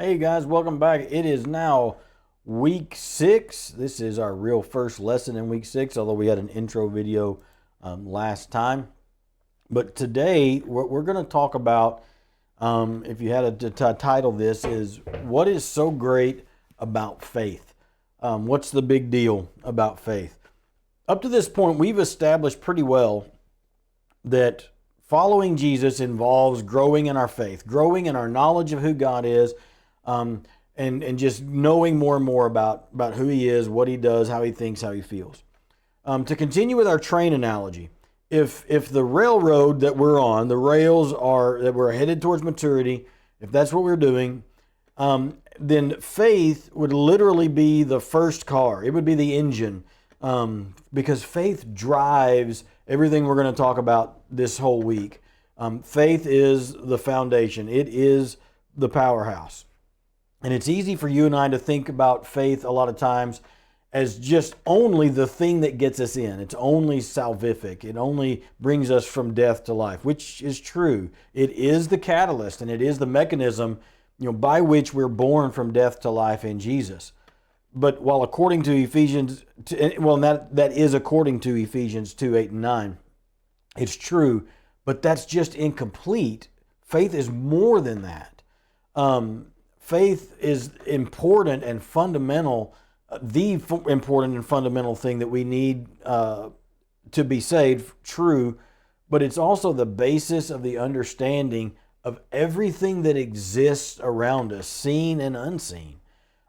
Hey guys, welcome back. It is now week 6. This is our real first lesson in week 6, although we had an intro video last time. But today, what we're going to talk about, if you had to title this, is what is so great about faith? What's the big deal about faith? Up to this point, we've established pretty well that following Jesus involves growing in our faith, growing in our knowledge of who God is, and just knowing more and more about who he is, what he does, how he thinks, how he feels. To continue with our train analogy, if the railroad that we're on, the rails are that we're headed towards maturity, if that's what we're doing, then faith would literally be the first car. It would be the engine, because faith drives everything we're going to talk about this whole week. Faith is the foundation. It is the powerhouse. And it's easy for you and I to think about faith a lot of times as just only the thing that gets us in. It's only salvific. It only brings us from death to life, which is true. It is the catalyst and it is the mechanism, by which we're born from death to life in Jesus. But while according to Ephesians, that is according to Ephesians 2, 8, and 9, it's true, but that's just incomplete. Faith is more than that. Faith is important and fundamental, the important and fundamental thing that we need to be saved, true, but it's also the basis of the understanding of everything that exists around us, seen and unseen.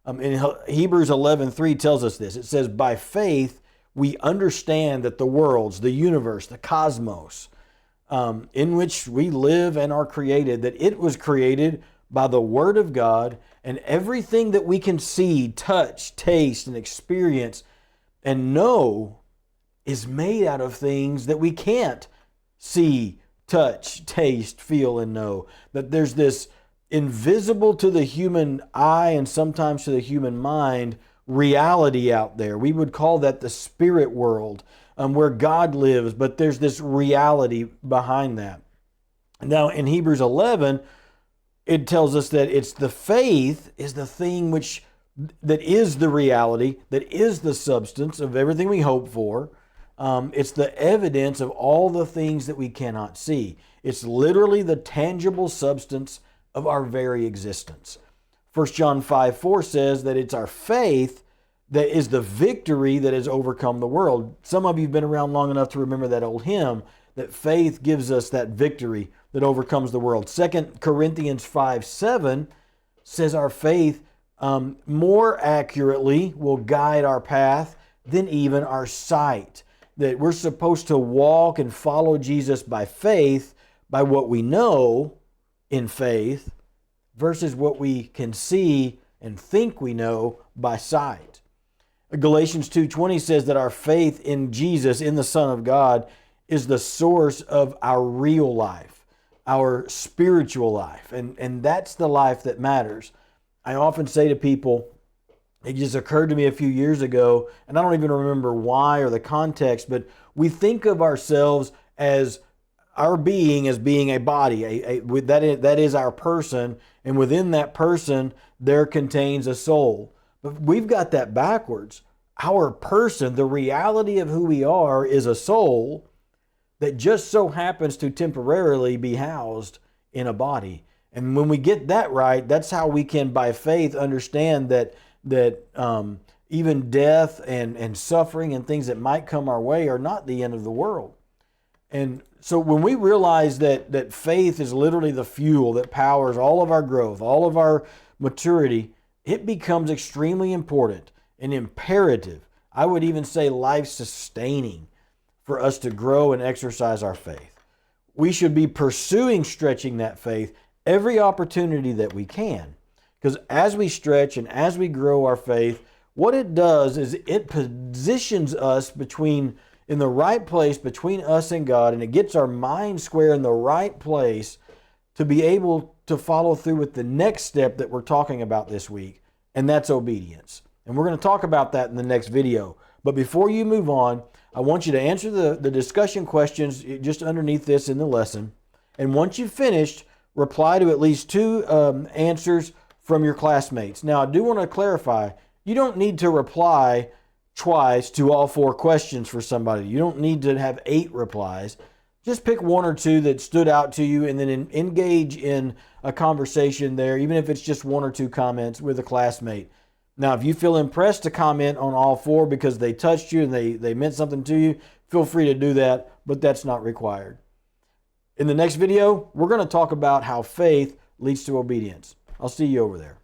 In Hebrews 11:3 tells us this. It says, by faith, we understand that the worlds, the universe, the cosmos, in which we live and are created, that it was created by the Word of God, and everything that we can see, touch, taste, and experience and know is made out of things that we can't see, touch, taste, feel, and know. That there's this invisible to the human eye and sometimes to the human mind reality out there. We would call that the spirit world, where God lives, but there's this reality behind that. Now in Hebrews 11, it tells us that it's the faith is the thing that is the reality, that is the substance of everything we hope for. It's the evidence of all the things that we cannot see. It's literally the tangible substance of our very existence. 1 John 5:4 says that it's our faith that is the victory that has overcome the world. Some of you have been around long enough to remember that old hymn, that faith gives us that victory that overcomes the world. 2 Corinthians 5:7 says our faith more accurately will guide our path than even our sight. That we're supposed to walk and follow Jesus by faith, by what we know in faith, versus what we can see and think we know by sight. Galatians 2:20 says that our faith in Jesus, in the Son of God, is the source of our real life, our spiritual life. And that's the life that matters. I often say to people, it just occurred to me a few years ago, and I don't even remember why or the context, but we think of ourselves as our being as being a body, that is our person, and within that person there contains a soul. But we've got that backwards. Our person, the reality of who we are, is a soul that just so happens to temporarily be housed in a body. And when we get that right, that's how we can, by faith, understand that even death and suffering and things that might come our way are not the end of the world. And so when we realize that faith is literally the fuel that powers all of our growth, all of our maturity, it becomes extremely important and imperative. I would even say life-sustaining for us to grow and exercise our faith. We should be pursuing stretching that faith every opportunity that we can. Because as we stretch and as we grow our faith, what it does is it positions us in the right place between us and God, and it gets our mind square in the right place to be able to follow through with the next step that we're talking about this week, and that's obedience. And we're going to talk about that in the next video. But before you move on, I want you to answer the discussion questions just underneath this in the lesson. And once you've finished, reply to at least 2 answers from your classmates. Now, I do want to clarify, you don't need to reply twice to all 4 questions for somebody. You don't need to have 8 replies. Just pick 1 or 2 that stood out to you and then engage in a conversation there, even if it's just 1 or 2 comments with a classmate. Now, if you feel impressed to comment on all 4 because they touched you and they meant something to you, feel free to do that, but that's not required. In the next video, we're going to talk about how faith leads to obedience. I'll see you over there.